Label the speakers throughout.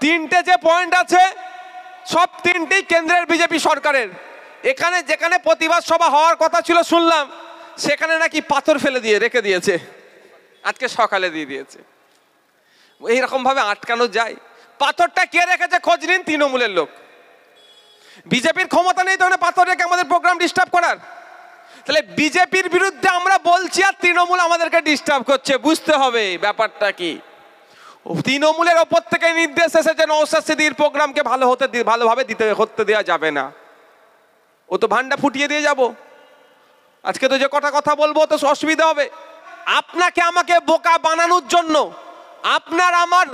Speaker 1: তিনটে যে পয়েন্ট আছে সব তিনটেই কেন্দ্রের বিজেপি সরকারের। এখানে যেখানে প্রতিবাদ সভা হওয়ার কথা ছিল শুনলাম সেখানে নাকি পাথর ফেলে দিয়ে রেখে দিয়েছে, আজকে সকালে দিয়ে দিয়েছে। এইরকম ভাবে আটকানো যায়? পাথরটা কে রেখেছে খোঁজ নিন, তৃণমূলের লোক। বিজেপির ক্ষমতা নেই তো পাথর রেখে আমাদের প্রোগ্রাম ডিস্টার্ব করার। তাহলে বিজেপির বিরুদ্ধে আমরা বলছি আর তৃণমূল আমাদেরকে ডিস্টার্ব করছে, বুঝতে হবে ব্যাপারটা কি। তৃণমূলের ওপর থেকে নির্দেশ এসেছে নওশাদ সিদ্দিকীর প্রোগ্রামকে ভালোভাবে হতে দেওয়া যাবে না। ও তো ভান্ডা ফুটিয়ে দিয়ে যাব। আজকে তো যে কথা বলবো তো অসুবিধা হবে। আপনাকে আমাকে বোকা বানানোর জন্য, আপনার আমার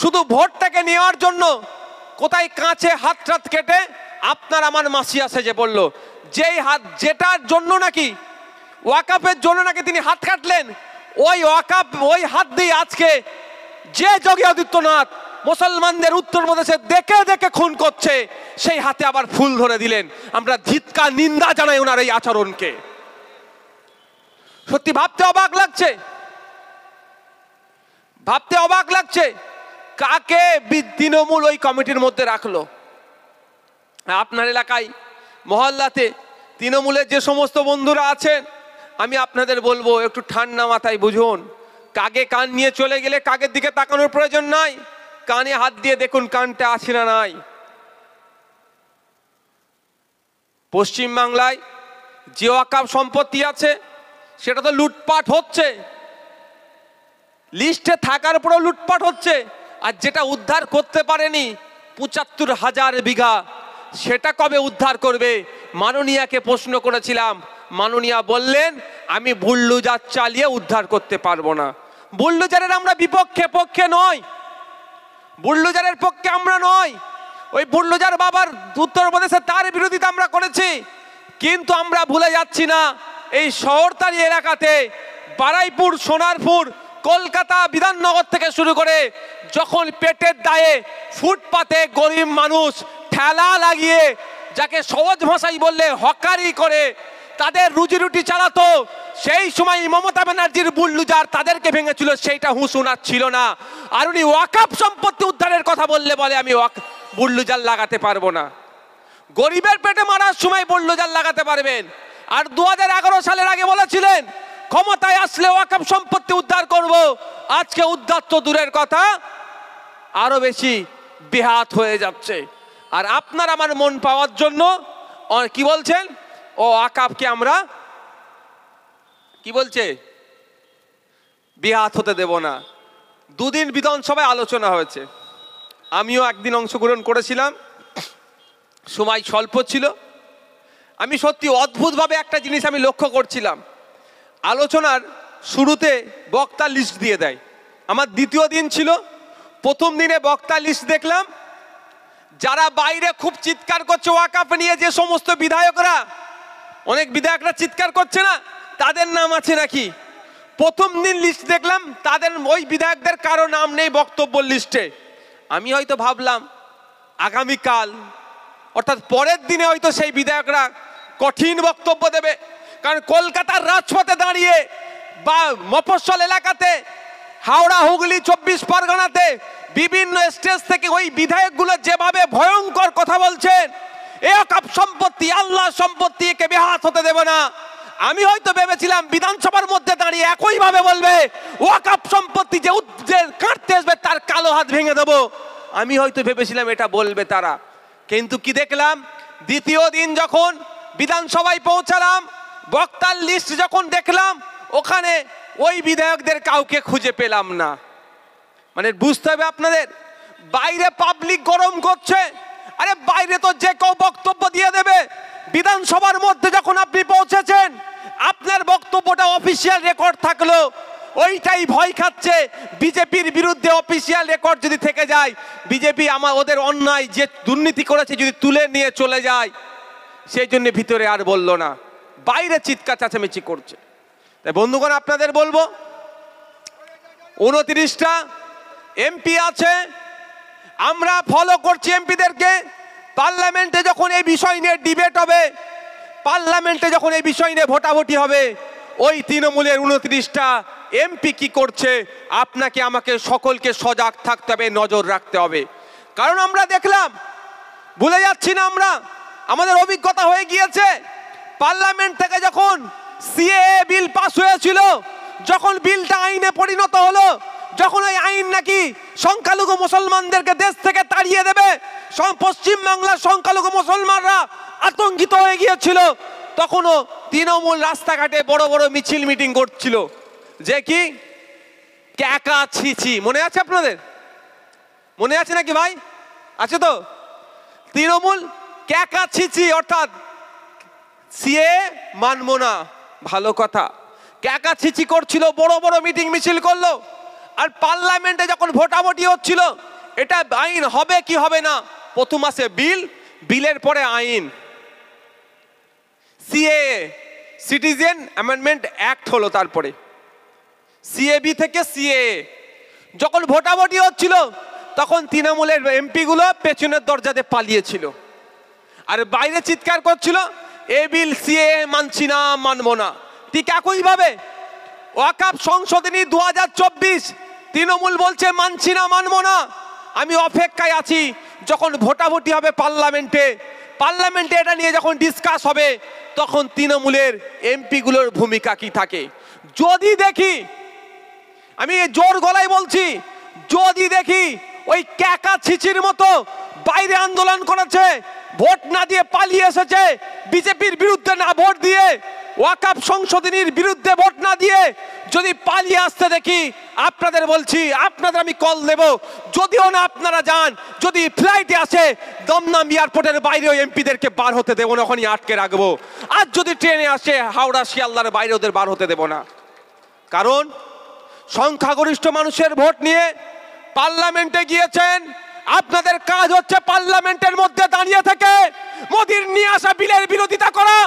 Speaker 1: শুধু ভোটটাকে নেওয়ার জন্য কোথায় কাঁচে হাত কেটে আপনার আমার মাসি আসে যে বলল যেই হাত, যেটার জন্য নাকি ওয়াকাফের জন্য নাকি তিনি হাত কাটলেন, ওই ওয়াকাফ ওই হাত দিয়ে আজকে যে যোগী আদিত্যনাথ মুসলমানদের উত্তরপ্রদেশে দেখে দেখে খুন করছে সেই হাতে আবার ফুল ধরে দিলেন। আমরা ধিক্কার নিন্দা জানাই ওনার এই আচরণকে। সত্যি ভাবতে অবাক লাগছে, ভাবতে অবাক লাগছে কাকে তৃণমূল ওই কমিটির মধ্যে রাখলো। আপনার এলাকায় মহল্লাতে তৃণমূলের যে সমস্ত বন্ধুরা আছেন আমি আপনাদের বলবো একটু ঠান্ডা মাথায় বুঝুন। কাকে কান নিয়ে চলে গেলে কাকের দিকে তাকানোর প্রয়োজন নাই, কানে হাত দিয়ে দেখুন কানটা আছে না নাই। পশ্চিমবাংলায় যে ওয়াকফ সম্পত্তি আছে সেটা তো লুটপাট হচ্ছে, লিস্টে থাকার পরেও লুটপাট হচ্ছে। আর যেটা উদ্ধার করতে পারেনি ৭৫,০০০ বিঘা, সেটা কবে উদ্ধার করবে? মাননীয়াকে প্রশ্ন করেছিলাম, মাননীয়া বললেন আমি বুলডোজার চালিয়ে উদ্ধার করতে পারবো না। বুলডোজারের আমরা পক্ষে নয়, বুলডোজারের পক্ষে আমরা নয়। ওই বুলডোজার বাবার উত্তরপ্রদেশে তার বিরোধিতা আমরা করেছি, কিন্তু আমরা ভুলে যাচ্ছি না এই শহরতলি এলাকাতে বারাইপুর, সোনারপুর, কলকাতা, বিধাননগর থেকে শুরু করে যখন পেটের দায়ে ফুটপাতে গরিব মানুষ ঠেলা লাগিয়ে, যাকে সহজ ভাষায় বললে হকারি করে তাদের রুজি রুটি চালাতো, সেই সময় মমতা ব্যানার্জির বুলডোজার তাদেরকে ভেঙেছিল, সেইটা হুঁশ উনার ছিল না। আর উনি ওয়াকফ সম্পত্তি উদ্ধারের কথা বলে আমি বুলডোজার লাগাতে পারবো না। গরিবের পেটে মারার সময় বুলডোজার লাগাতে পারবেন। আর 2011 সালের আগে বলেছিলেন ক্ষমতায় আসলে ওয়াকফ সম্পত্তি উদ্ধার করব। আজকে উদ্ধার তো দূরের কথা, আরো বেশি বেহাত হয়ে যাচ্ছে। আর আপনার আমার মন পাওয়ার জন্য কি বলছেন, ও ওয়াকফকে আমরা কি বলছে বেহাত হতে দেব না। দুদিন বিধানসভায় আলোচনা হয়েছে, আমিও একদিন অংশগ্রহণ করেছিলাম, সময় স্বল্প ছিল। আমি সত্যি অদ্ভুতভাবে একটা জিনিস আমি লক্ষ্য করছিলাম, আলোচনার শুরুতে বক্তা লিস্ট দিয়ে দেয়। আমার দ্বিতীয় দিন ছিল, প্রথম দিনে বক্তা লিস্ট দেখলাম, যারা বাইরে খুব চিৎকার করছে ওয়াকফ নিয়ে, যে সমস্ত বিধায়করা, অনেক বিধায়করা চিৎকার করছে না, তাদের নাম আছে নাকি। প্রথম দিন লিস্ট দেখলাম, তাদের ওই বিধায়কদের কারো নাম নেই বক্তব্য লিস্টে। আমি হয়তো ভাবলাম আগামীকাল অর্থাৎ পরের দিনে হয়তো সেই বিধায়করা কঠিন বক্তব্য দেবে, কারণ কলকাতার রাজপথে দাঁড়িয়ে বা মফস্বল এলাকাতে, হাওড়া, হুগলি, 24 পরগনাতে বিভিন্ন স্টেজ থেকে ওই বিধায়কগুলো যেভাবে ভয়ঙ্কর কথা বলছেন, এ ওয়াকফ সম্পত্তি আল্লাহ সম্পত্তি, একে বেহাত হতে দেব না। আমি হয়তো ভেবেছিলাম বিধানসভার মধ্যে দাঁড়িয়ে একইভাবে বলবে ওয়াকফ সম্পত্তি যে কাটতে আসবে তার কালো হাত ভেঙে দেবো। আমি হয়তো ভেবেছিলাম এটা বলবে তারা, কিন্তু কি দেখলাম, দ্বিতীয় দিন যখন বিধানসভায় পৌঁছালাম, বক্তার লিস্ট যখন দেখলাম, ওখানে ওই বিধায়কদের কাউকে খুঁজে পেলাম না। মানে বুঝতে হবে আপনাদের, বাইরে পাবলিক গরম করছে, আরে বাইরে তো যে কেউ বক্তব্য দিয়ে দেবে। বিধানসভার মধ্যে যখন আপনি পৌঁছেছেন, আপনার বক্তব্যটা অফিসিয়াল রেকর্ড থাকলো, ওইটাই ভয় খাচ্ছে বিজেপির বিরুদ্ধে অফিসিয়াল রেকর্ড যদি থেকে যায়, বিজেপি ওদের অন্যায় যে দুর্নীতি করেছে যদি তুলে নিয়ে চলে যায়, সেই জন্য ভিতরে আর বললো না, বাইরে চিৎকার চেঁচামেচি করছে। তাই বন্ধুগণ আপনাদের বলবো, 29টা এমপি আছে, আমরা ফলো করছি এমপিদেরকে। পার্লামেন্টে যখন এই বিষয় নিয়ে ডিবেট হবে, পার্লামেন্টে যখন এই বিষয় নিয়ে ভোটাভুটি হবে, ওই তৃণমূলের 29টা এমপি কি করছে আপনাকে আমাকে সকলকে সজাগ থাকতে হবে, নজর রাখতে হবে। কারণ আমরা দেখলাম, ভুলে যাচ্ছি না আমরা, আমাদের অভিজ্ঞতা হয়ে গিয়েছে, পার্লামেন্ট থেকে যখন সিএএ বিল পাস হয়েছিল, যখন বিলটা আইনে পরিণত হলো, যখন ওই আইন নাকি সংখ্যালঘু মুসলমানদেরকে দেশ থেকে তাড়িয়ে দেবে, পশ্চিম বাংলার সংখ্যালঘু মুসলমানরা আতঙ্কিত হয়ে গিয়েছিল, তখনও তৃণমূল রাস্তাঘাটে বড় বড় মিছিল মিটিং করছিল, যে কি ক্যাকা ছিছি। মনে আছে আপনাদের? মনে আছে নাকি ভাই? আছে তো? তৃণমূল ক্যাকা ছিছি, অর্থাৎ সিএ মানবো না, ভালো কথা, ক্যাকা ছিছি করছিল, বড় বড় মিটিং মিছিল করলো। আর পার্লামেন্টে যখন ভোটাভুটি হচ্ছিল, এটা আইন হবে কি হবে না, প্রথম মাসে বিল, বিলের পরে আইন, সিএএ সিটিজেন অ্যামেন্ডমেন্ট অ্যাক্ট হলো, তারপরে সিএবি থেকে সিএএ। যখন ভোটাভুটি হচ্ছিল, তখন তৃণমূলের এমপি গুলো পেছনের দরজাতে পালিয়েছিল, আর বাইরে চিৎকার করছিল, এ বিল সিএএ মানছি না, মানবো না। ঠিক একইভাবে ওয়াকফ সংশোধনী 2024, তৃণমূল বলছে মানছি না, মানবো না। আমি অপেক্ষায় আছি যখন ভোটাভুটি হবে পার্লামেন্টে, পার্লামেন্টে এটা নিয়ে যখন ডিসকাস হবে, তখন তৃণমূলের এমপি গুলোর ভূমিকা কি থাকে। যদি দেখি, আমি জোর গলায় বলছি, যদি দেখি ওই ক্যাকা ছিচির মতো বাইরে আন্দোলন করেছে, ভোট না দিয়ে পালিয়ে এসেছে, বিজেপির বিরুদ্ধে না ভোট দিয়ে, ওয়াকফ সংশোধনীর বিরুদ্ধে ভোট না দিয়ে যদি পালিয়ে আসতে দেখি, আপনাদের বলছি, আপনাদের আমি কল দেব, যদিও না আপনারা যান, যদি ফ্লাইটে আসে, দমদম এয়ারপোর্টের বাইরে ওই এমপিদেরকে বার হতে দেবো না, ওখানে আটকে রাখবো। আর যদি ট্রেনে আসে হাওড়া শিয়ালদার বাইরে, ওদের বার হতে দেবো না। কারণ সংখ্যাগরিষ্ঠ মানুষের ভোট নিয়ে পার্লামেন্টে গিয়েছেন, আপনাদের কাজ হচ্ছে পার্লামেন্টের মধ্যে দাঁড়িয়ে থেকে মোদির নিয়ে আসা বিলের বিরোধিতা করা,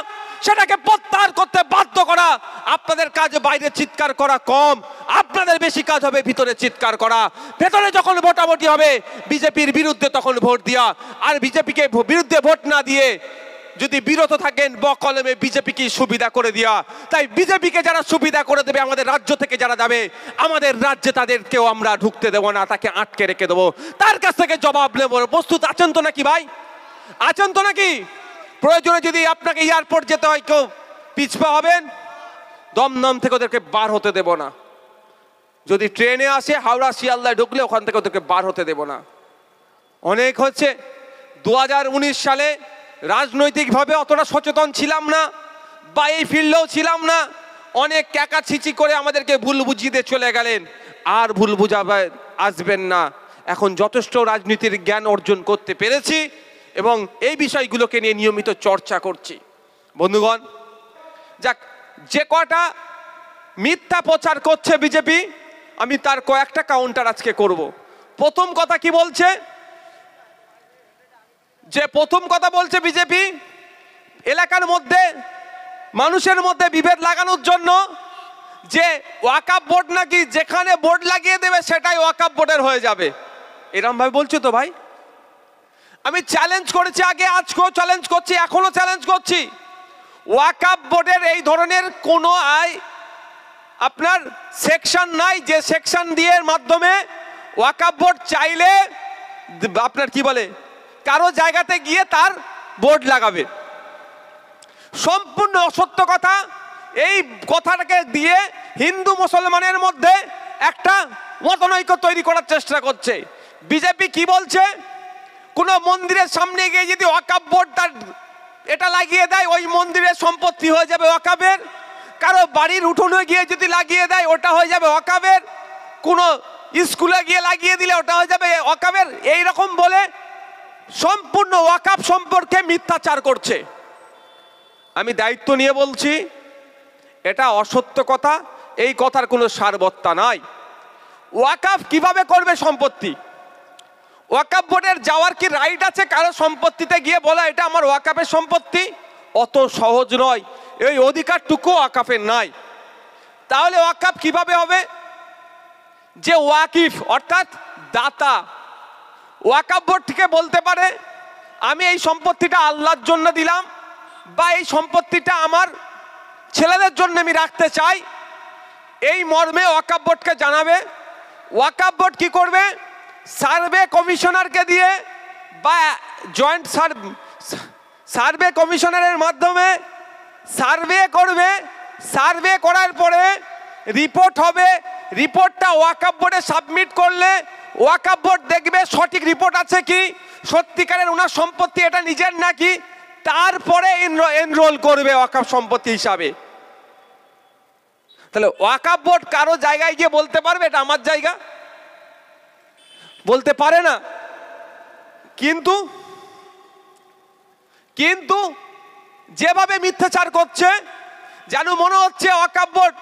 Speaker 1: সেটাকে প্রত্যাহার করতে বাধ্য করা। আপনাদের কাজ বাইরে চিৎকার করা কম, আপনাদের বেশি কাজ হবে ভিতরে চিৎকার করা। ভেতরে যখন ভোটাভুটি হবে বিজেপির বিরুদ্ধে, তখন ভোট দেওয়া। আর বিজেপিকে বিরুদ্ধে ভোট না দিয়ে যদি বিরত থাকেন, বকলমে বিজেপিকে সুবিধা করে দেওয়া। তাই বিজেপিকে যারা সুবিধা করে দেবে, আমাদের রাজ্য থেকে যারা যাবে, আমাদের রাজ্যে তাদেরকেও আমরা ঢুকতে দেবো না, তাকে আটকে রেখে দেবো, তার কাছ থেকে জবাব নেবো। প্রস্তুত আছেন তো নাকি ভাই? আছেন তো নাকি? প্রয়োজনে যদি আপনাকে এয়ারপোর্ট যেতে হয়, কেউ পিছপা হবেন, দমদম থেকে ওদেরকে বার হতে দেব না। যদি ট্রেনে আসে হাওড়া শিয়ালদায় ঢুকলে, ওখান থেকে ওদেরকে বার হতে দেব না। অনেক হচ্ছে, 2019 সালে রাজনৈতিকভাবে অতটা সচেতন ছিলাম না, বা এই ফিল্ডেও ছিলাম না, অনেক ক্যাকা ছিচি করে আমাদেরকে ভুল বুঝিয়ে দিয়ে চলে গেলেন। আর ভুল বুঝাবে আসবেন না। এখন যথেষ্ট রাজনীতির জ্ঞান অর্জন করতে পেরেছি এবং এই বিষয়গুলোকে নিয়ে নিয়মিত চর্চা করছি। বন্ধুগণ, যাক, যে কটা মিথ্যা প্রচার করছে বিজেপি, আমি তার কয়েকটা কাউন্টার আজকে করব। প্রথম কথা কি বলছে, যে প্রথম কথা বলছে বিজেপি, এলাকার মধ্যে মানুষের মধ্যে বিভেদ লাগানোর জন্য, যে ওয়াকফ বোর্ড নাকি যেখানে বোর্ড লাগিয়ে দেবে সেটাই ওয়াকফ বোর্ডের হয়ে যাবে। এরকম ভাবে বলছো তো ভাই? আমি চ্যালেঞ্জ করেছি আগে, আজকেও চ্যালেঞ্জ করছি, এখনো চ্যালেঞ্জ করছি, ওয়াকফ বোর্ডের এই ধরনের কোনো আপনার সেকশন নাই, যে সেকশন দিয়ে মাধ্যমে ওয়াকফ বোর্ড চাইলে আপনার কি বলে, কারো জায়গাতে গিয়ে তার বোর্ড লাগাবে। সম্পূর্ণ অসত্য কথা। এই কথাটাকে দিয়ে হিন্দু মুসলমানের মধ্যে একটা মতনৈক্য তৈরি করার চেষ্টা করছে বিজেপি। কি বলছে, কোনো মন্দিরের সামনে গিয়ে যদি ওয়াকফ বোর্ড তার এটা লাগিয়ে দেয়, ওই মন্দিরের সম্পত্তি হয়ে যাবে ওয়াকফের। কারো বাড়ির উঠোনে গিয়ে যদি লাগিয়ে দেয়, ওটা হয়ে যাবে ওয়াকফের। কোনো স্কুলে গিয়ে লাগিয়ে দিলে ওটা হয়ে যাবে ওয়াকফের। এইরকম বলে সম্পূর্ণ ওয়াকফ সম্পর্কে মিথ্যাচার করছে। আমি দায়িত্ব নিয়ে বলছি, এটা অসত্য কথা, এই কথার কোনো সারবত্তা নাই। ওয়াকফ কিভাবে করবে সম্পত্তি? ওয়াকফ বোর্ডের যাওয়ার কি রাইট আছে কারো সম্পত্তিতে গিয়ে বলা এটা আমার ওয়াকফের সম্পত্তি? অত সহজ নয়, এই অধিকারটুকু ওয়াকফের নাই। তাহলে ওয়াকফ কিভাবে হবে? যে ওয়াকিফ অর্থাৎ দাতা, ওয়াকফ বোর্ড থেকে বলতে পারে আমি এই সম্পত্তিটা আল্লাহর জন্য দিলাম, বা এই সম্পত্তিটা আমার ছেলেদের জন্য আমি রাখতে চাই, এই মর্মে ওয়াকফ বোর্ডকে জানাবে। ওয়াকফ বোর্ড কি করবে? সার্ভে কমিশনারকে দিয়ে বা জয়েন্ট সার্ভে কমিশনারের মাধ্যমে সার্ভে করবে, সার্ভে করার পরে রিপোর্ট হবে, রিপোর্টটা ওয়াকফ বোর্ডে সাবমিট করলে ওয়াকফ বোর্ড দেখবে সঠিক রিপোর্ট আছে কি, সত্যিকারের ওনার সম্পত্তি এটা নিজের নাকি, তারপরে এনরোল করবে ওয়াকফ সম্পত্তি হিসাবে। তাহলে ওয়াকফ বোর্ড কারো জায়গায় গিয়ে বলতে পারবে এটা আমার জায়গা? বলতে পারে না। কিন্তু কিন্তু যেভাবে মিথ্যাচার করছে, যেন মনে হচ্ছে ওয়াকফ বোর্ড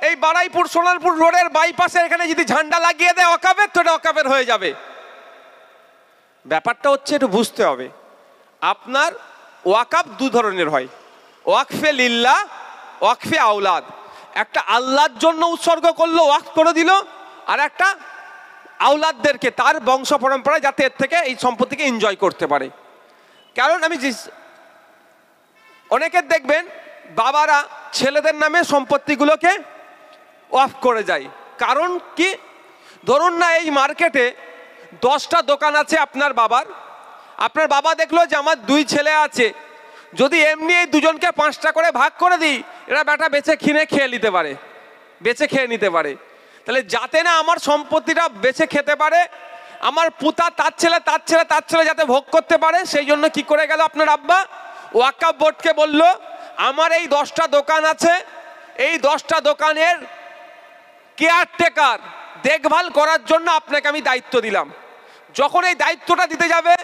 Speaker 1: এই বারাইপুর সোনারপুর রোডের বাইপাসে এখানে যদি ঝান্ডা লাগিয়ে দেয় ওয়াকফের, তো এটা ওয়াকফের হয়ে যাবে। ব্যাপারটা হচ্ছে একটু বুঝতে হবে, আপনার ওয়াকফ দু ধরনের হয়, ওয়াকফে লিল্লাহ, ওয়াকফে আওলাদ। একটা আল্লাহর জন্য উৎসর্গ করলো, ওয়াকফ করে দিল, আর একটা আওলাদদেরকে তার বংশ পরম্পরায় যাতে এর থেকে এই সম্পত্তিকে এনজয় করতে পারে। কারণ আমি অনেকের দেখবেন বাবারা ছেলেদের নামে সম্পত্তিগুলোকে ওয়াকফ করে যায়। কারণ কি, ধরুন না এই মার্কেটে 10টা দোকান আছে আপনার বাবার, আপনার বাবা দেখলো যে আমার 2 ছেলে আছে, যদি এমনি এই দুজনকে 5টা করে ভাগ করে দিই, এরা বেটা বেচে কিনে খেয়ে নিতে পারে, বেচে খেয়ে নিতে পারে। তাহলে যাতে না আমার সম্পত্তিটা বেচে খেতে পারে, আমার পুতা তার ছেলে তার ছেলে তার ছেলে যাতে ভোগ করতে পারে, সেই জন্য কি করে গেল আপনার আব্বা, ওয়াকফ বোর্ডকে বলল আমার এই 10টা দোকান আছে, এই 10টা দোকানের কেয়ারটেকার দেখভাল করার জন্য আপনাকে আমি দায়িত্ব দিলাম। যখন এই দায়িত্বটা দিতে যাবে,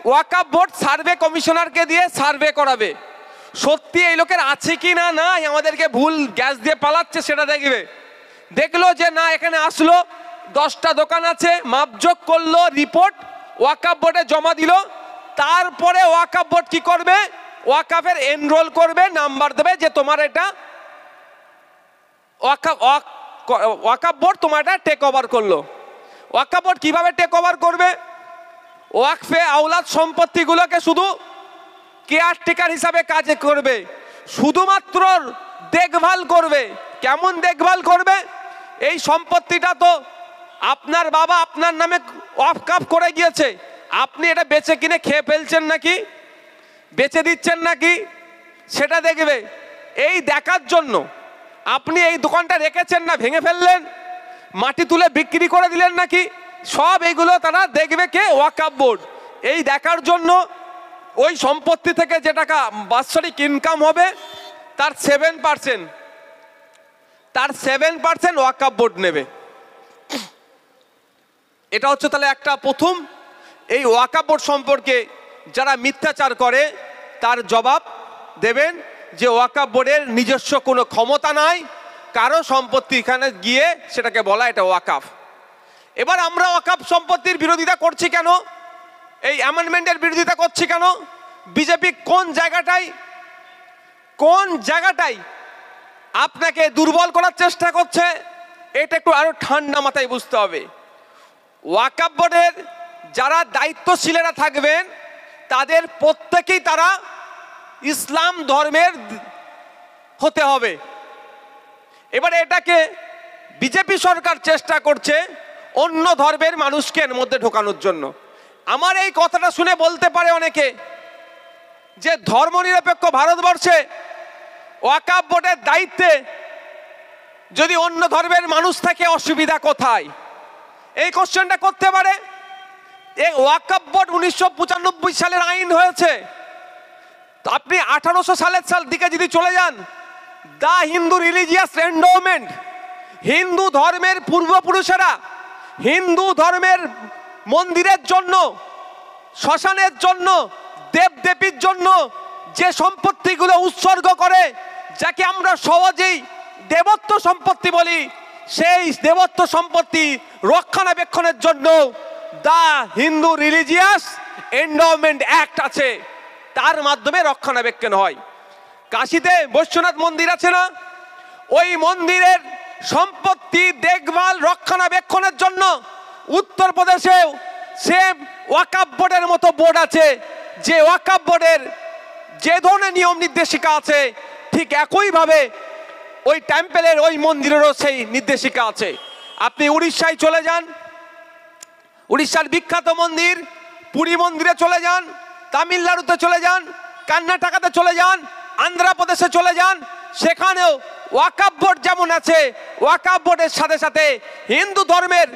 Speaker 1: ওয়াকফ বোর্ড সার্ভে কমিশনারকে দিয়ে সার্ভে করাবে, সত্যি এই লোকের আছে কি না, না আমাদেরকে ভুল গ্যাস দিয়ে পালাচ্ছে সেটা দেখবে। দেখলো যে না, এখানে আসলো 10টা দোকান আছে, মাপজোক করলো, রিপোর্ট ওয়াকফ বোর্ডে জমা দিল, তারপরে ওয়াকফ বোর্ড কি করবে, ওয়াকফের এনরোল করবে, নাম্বার দেবে যে তোমার এটা ওয়াকফ বোর্ড তোমার এটা টেক ওভার করলো। ওয়াকফ বোর্ড কিভাবে টেক ওভার করবে, ওয়াকফে আওলাদ সম্পত্তিগুলোকে শুধু কেয়ারটেকার হিসাবে কাজে করবে, শুধুমাত্র দেখভাল করবে। কেমন দেখভাল করবে, এই সম্পত্তিটা তো আপনার বাবা আপনার নামে ওয়াকফ করে গিয়েছে, আপনি এটা বেচে কিনে খেয়ে ফেলছেন নাকি, বেচে দিচ্ছেন নাকি, সেটা দেখবে। এই দেখার জন্য আপনি এই দোকানটা রেখেছেন না ভেঙে ফেললেন, মাটি তুলে বিক্রি করে দিলেন নাকি, সব এইগুলো তারা দেখবে কে, ওয়াকফ বোর্ড। এই দেখার জন্য ওই সম্পত্তি থেকে যে টাকা বাৎসরিক ইনকাম হবে তার 7% ওয়াকফ বোর্ড নেবে। এটা হচ্ছে তাহলে একটা প্রথম, এই ওয়াকফ বোর্ড সম্পর্কে যারা মিথ্যাচার করে তার জবাব দেবেন যে ওয়াকফ বোর্ডের নিজস্ব কোনো ক্ষমতা নাই কারো সম্পত্তি এখানে গিয়ে সেটাকে বলা এটা ওয়াকফ। এবার আমরা ওয়াকফ সম্পত্তির বিরোধিতা করছি কেন, এই অ্যামেন্ডমেন্টের বিরোধিতা করছি কেন, বিজেপি কোন জায়গাটাই আপনাকে দুর্বল করার চেষ্টা করছে, এটা একটু আরো ঠান্ডা মাথায় বুঝতে হবে। ওয়াকফ বোর্ডের যারা দায়িত্বশীলেরা থাকবেন তাদের প্রত্যেকেই তারা ইসলাম ধর্মের হতে হবে। এবারে এটাকে বিজেপি সরকার চেষ্টা করছে অন্য ধর্মের মানুষকে এর মধ্যে ঢোকানোর জন্য। আমার এই কথাটা শুনে বলতে পারে অনেকে যে ধর্মনিরপেক্ষ ভারতবর্ষে ওয়াকফ বোর্ডের দায়িত্বে যদি অন্য ধর্মের মানুষ থাকে অসুবিধা কোথায়, এই কোশ্চেনটা করতে পারে। এই ওয়াকফ বোর্ড 1995 সালের আইন হয়েছে, আপনি 1800 সালের দিকে যদি চলে যান, দা হিন্দু রিলিজিয়াস এন্ডোমেন্ট, হিন্দু ধর্মের পূর্বপুরুষেরা হিন্দু ধর্মের মন্দিরের জন্য, শ্মশানের জন্য, দেবদেবীর জন্য যে সম্পত্তিগুলো উৎসর্গ করে, যাকে আমরা সহজেই দেবত্ব সম্পত্তি বলি, সেই দেবত্ব সম্পত্তি রক্ষণাবেক্ষণের জন্য দা হিন্দু রিলিজিয়াস এন্ডোমেন্ট অ্যাক্ট আছে, তার মাধ্যমে রক্ষণাবেক্ষণ হয়। কাশীতে বৈশ্বনাথ মন্দির আছে না, ওই মন্দিরের সম্পত্তি দেখভাল রক্ষণাবেক্ষণের জন্য উত্তরপ্রদেশে সেম ওয়াকফ বোর্ডের মতো বোর্ড আছে, যে ওয়াকফ বোর্ডের যে ধরনের নিয়ম নির্দেশিকা আছে ঠিক একইভাবে ওই টেম্পলের ওই মন্দিরেরও সেই নির্দেশিকা আছে। আপনি উড়িষ্যায় চলে যান, উড়িষ্যার বিখ্যাত মন্দির পুরী মন্দিরে চলে যান, তামিলনাড়ুতে চলে যান, কর্ণাটকাতে চলে যান, আন্ধ্রপ্রদেশে চলে যান, সেখানেও ওয়াকফ বোর্ড যেমন আছে, ওয়াকফ বোর্ডের সাথে সাথে হিন্দু ধর্মের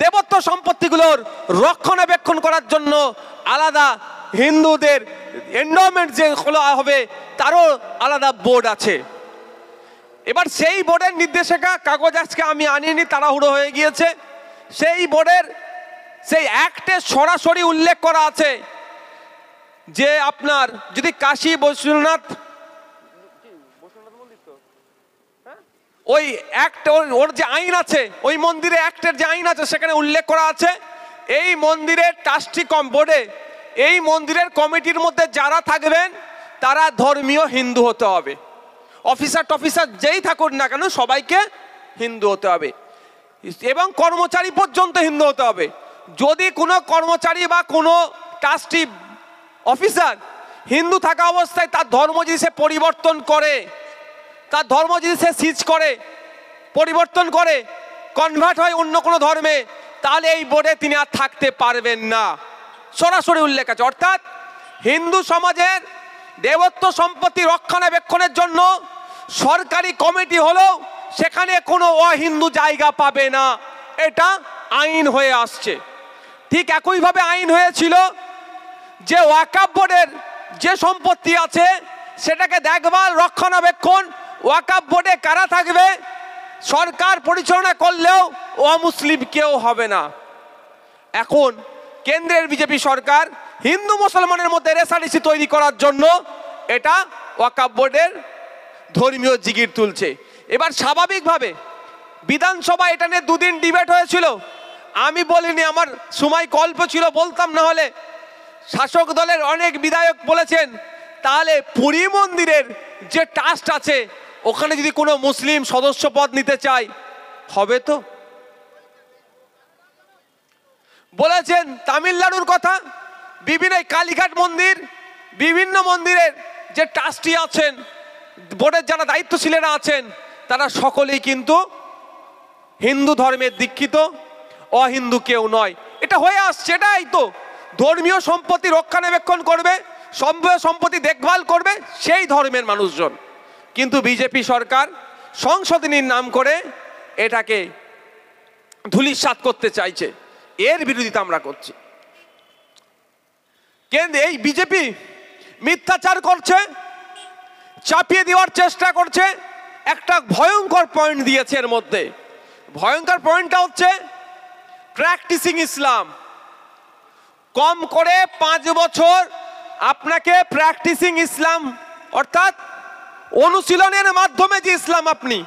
Speaker 1: দেবত্ব সম্পত্তিগুলোর রক্ষণাবেক্ষণ করার জন্য আলাদা হিন্দুদের এন্ডোমেন্ট যে খোলা হবে তারও আলাদা বোর্ড আছে। এবার সেই বোর্ডের নির্দেশিকা কাগজ আজকে আমি আনিনি, তাড়াহুড়ো হয়ে গিয়েছে। সেই বোর্ডের সেই অ্যাক্টে সরাসরি উল্লেখ করা আছে যে আপনার যদি কাশী বৈশ্বনাথ ওই অ্যাক্ট ওর যে আইন আছে, ওই মন্দিরে অ্যাক্টের যে আইন আছে সেখানে উল্লেখ করা আছে এই মন্দিরের ট্রাস্টি বোর্ডে এই মন্দিরের কমিটির মধ্যে যারা থাকবেন তারা ধর্মীয় হিন্দু হতে হবে। অফিসার যেই থাকুন না কেন সবাইকে হিন্দু হতে হবে এবং কর্মচারী পর্যন্ত হিন্দু হতে হবে। যদি কোনো কর্মচারী বা কোনো ট্রাস্টি অফিসার হিন্দু থাকা অবস্থায় তার ধর্ম যদি সে পরিবর্তন করে, তার ধর্ম যদি সে সিজ করে, পরিবর্তন করে, কনভার্ট হয় অন্য কোনো ধর্মে, তাহলে এই বোর্ডে তিনি আর থাকতে পারবেন না, সরাসরি উল্লেখ আছে। অর্থাৎ হিন্দু সমাজের দেবত্ব সম্পত্তি রক্ষণাবেক্ষণের জন্য সরকারি কমিটি হলেও সেখানে কোনো অহিন্দু জায়গা পাবে না, এটা আইন হয়ে আসছে। ঠিক একইভাবে আইন হয়েছিল যে ওয়াকফ বোর্ডের যে সম্পত্তি আছে সেটাকে দেখভাল রক্ষণাবেক্ষণ ওয়াকফ বোর্ডে কারা থাকবে, সরকার পরিচালনা করলেও অমুসলিম কেউ হবে না। এখন কেন্দ্রের বিজেপি সরকার হিন্দু মুসলমানের মধ্যে রেষারেষি তৈরি করার জন্য এটা ওয়াকফ বোর্ডের ধর্মীয় জিগির তুলছে। এবার স্বাভাবিকভাবে বিধানসভা এটা নিয়ে দুদিন ডিবেট হয়েছিল। আমি বলিনি, আমার সময় অল্প ছিল, বলতাম না হলে। শাসক দলের অনেক বিধায়ক বলেছেন তাহলে পুরী মন্দিরের যে ট্রাস্ট আছে ওখানে যদি কোনো মুসলিম সদস্য পদ নিতে চায় হবে তো। বলেছেন তামিলনাড়ুর কথা, বিভিন্ন কালীঘাট মন্দির, বিভিন্ন মন্দিরের যে ট্রাস্টি আছেন, বোর্ডের যারা দায়িত্বশীলেরা আছেন তারা সকলেই কিন্তু হিন্দু ধর্মের দীক্ষিত, অহিন্দু কেউ নয়। এটা হয়ে আসছে, এটাই তো ধর্মীয় সম্পত্তি রক্ষণাবেক্ষণ করবে, সম্পত্তি দেখভাল করবে সেই ধর্মের মানুষজন। কিন্তু বিজেপি সরকার সংশোধনীর নাম করে এটাকে ধূলিসাৎ করতে চাইছে, এর বিরোধিতা আমরা করছি। কিন্তু এই বিজেপি মিথ্যাচার করছে, চাপিয়ে দেওয়ার চেষ্টা করছে। একটা ভয়ঙ্কর পয়েন্ট দিয়েছে এর মধ্যে, ভয়ঙ্কর পয়েন্টটা হচ্ছে প্র্যাকটিসিং ইসলাম। কম করে 5 বছর আপনাকে প্র্যাকটিসিং ইসলাম অর্থাৎ অনুশীলনের মাধ্যমে যে ইসলাম আপনি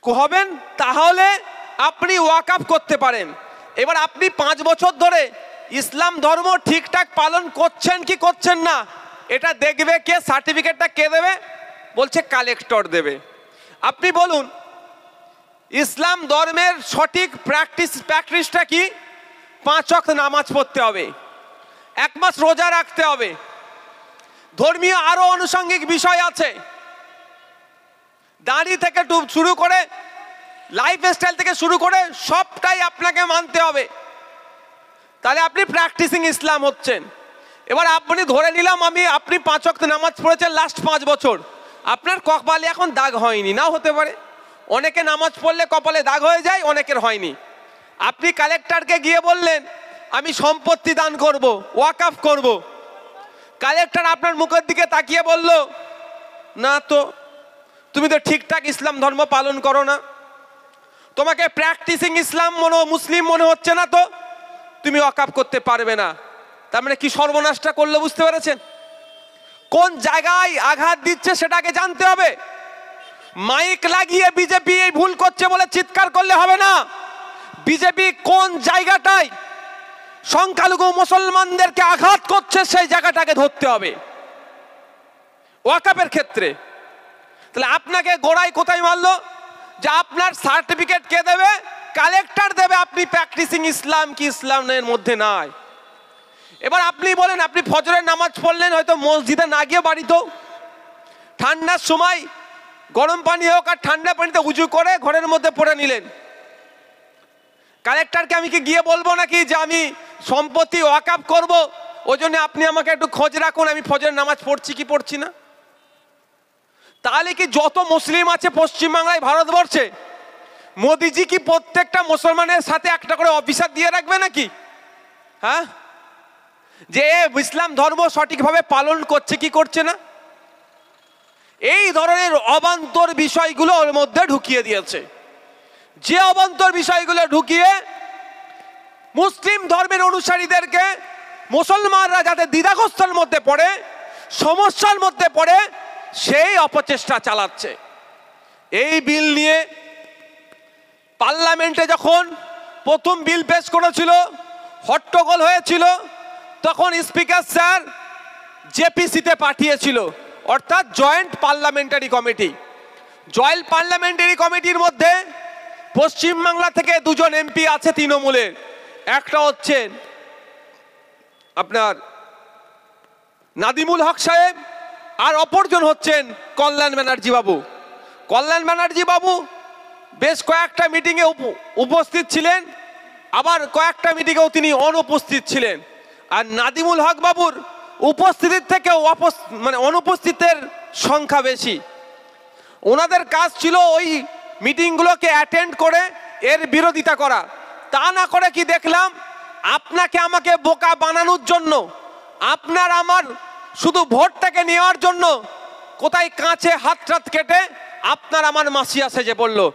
Speaker 1: হবেন তাহলে আপনি ওয়াকফ করতে পারেন। এবার আপনি 5 বছর ধরে ইসলাম ধর্ম ঠিকঠাক পালন করছেন কি করছেন না এটা দেখবে কে? সার্টিফিকেটটা কে দেবে? বলছে কালেক্টর দেবে। আপনি বলুন ইসলাম ধর্মের সঠিক প্র্যাকটিসটা কি? 5 ওয়াক্ত নামাজ পড়তে হবে, 1 মাস রোজা রাখতে হবে, ধর্মীয় আরো আনুষঙ্গিক বিষয় আছে, দাড়ি থেকে শুরু করে লাইফস্টাইল থেকে শুরু করে সবটাই আপনাকে মানতে হবে, তাহলে আপনি প্র্যাকটিসিং ইসলাম হচ্ছেন। এবার আপনি ধরে নিলাম আপনি 5 ওয়াক্ত নামাজ পড়েছেন লাস্ট 5 বছর, আপনার কপালে এখন দাগ হয়নি, নাও হতে পারে। অনেকে নামাজ পড়লে কপালে দাগ হয়ে যায়, অনেকের হয়নি। আপনি কালেক্টরকে গিয়ে বললেন আমি সম্পত্তি দান করব, ওয়াকফ করব। কালেক্টর আপনার মুখের দিকে তাকিয়ে বলল না তো, তুমি তো ঠিকঠাক ইসলাম ধর্ম পালন করো না, তোমাকে প্র্যাকটিসিং ইসলাম মুসলিম মনে হচ্ছে না, তো তুমি ওয়াকফ করতে পারবে না। তার মানে কি সর্বনাশটা করলো, বুঝতে পেরেছেন? কোন জায়গায় আঘাত দিচ্ছে সেটাকে জানতে হবে। মাইক লাগিয়ে বিজেপি এই ভুল করছে বলে চিৎকার করলে হবে না। বিজেপি কোন জায়গাটায় সংখ্যালঘু মুসলমানদেরকে আঘাত করছে সেই জায়গাটাকে ধরতে হবে ওয়াকফের ক্ষেত্রে। তাহলে আপনাকে গোড়ায় কোথায় মারলো? যে আপনার সার্টিফিকেট কে দেবে? কালেক্টর দেবে। আপনি প্র্যাকটিসিং ইসলাম কি ইসলামের মধ্যে নাই। এবার আপনি বলেন আপনি ফজরের নামাজ পড়লেন, হয়তো মসজিদে না গিয়ে বাড়িতেও ঠান্ডার সময় গরম পানি হোক আর ঠান্ডা পানিতে উজু করে ঘরের মধ্যে পড়ে নিলেন, কালেক্টরকে আমি কি গিয়ে বলবো নাকি যে আমি সম্পত্তি ওয়াকআপ করব, ওই জন্য আপনি আমাকে একটু খোঁজ রাখুন আমি ফজরের নামাজ পড়ছি কি পড়ছি না? তাহলে কি যত মুসলিম আছে পশ্চিমবাংলায়, ভারতবর্ষে, মোদিজি কি প্রত্যেকটা মুসলমানের সাথে একটা করে অফিসার দিয়ে রাখবে নাকি? হ্যাঁ, যে ইসলাম ধর্ম সঠিকভাবে পালন করছে কি করছে না? এই ধরনের অবান্তর বিষয়গুলো ওর মধ্যে ঢুকিয়ে দিয়েছে। যে অবান্তর বিষয়গুলো ঢুকিয়ে মুসলিম ধর্মের অনুসারীদেরকে, মুসলমানরা যাতে দ্বিধাগ্রস্তের মধ্যে পড়ে, সমস্যার মধ্যে পড়ে, সেই অপচেষ্টা চালাচ্ছে। এই বিল নিয়ে পার্লামেন্টে যখন প্রথম বিল পেশ করেছিল, হট্টগোল হয়েছিল, তখন স্পিকার স্যার জেপিসিতে পাঠিয়েছিল, অর্থাৎ joint parliamentary committee. Joint parliamentary কমিটির মধ্যে পশ্চিমবাংলা থেকে দুজন এমপি আছে তৃণমূলের, একটা হচ্ছেন আপনার নাদিমুল হক সাহেব, আর অপরজন হচ্ছেন কল্যাণ ব্যানার্জি বাবু। কল্যাণ ব্যানার্জি বাবু বেশ কয়েকটা মিটিংয়ে উপস্থিত ছিলেন, আবার কয়েকটা মিটিংয়েও তিনি অনুপস্থিত ছিলেন। আর নাদিমুল হক বাবুর উপস্থিতির থেকেও অনুপস্থিতের সংখ্যা বেশি। ওনাদের কাজ ছিল ওই মিটিংগুলোকে অ্যাটেন্ড করে এর বিরোধিতা করা। তা না করে কি দেখলাম, আপনাকে আমাকে বোকা বানানোর জন্য, আপনার আমার শুধু ভোটটাকে নেওয়ার জন্য কোথায় কাঁচে হাত কেটে আপনার আমার মাসিয়া সেজে পড়লো।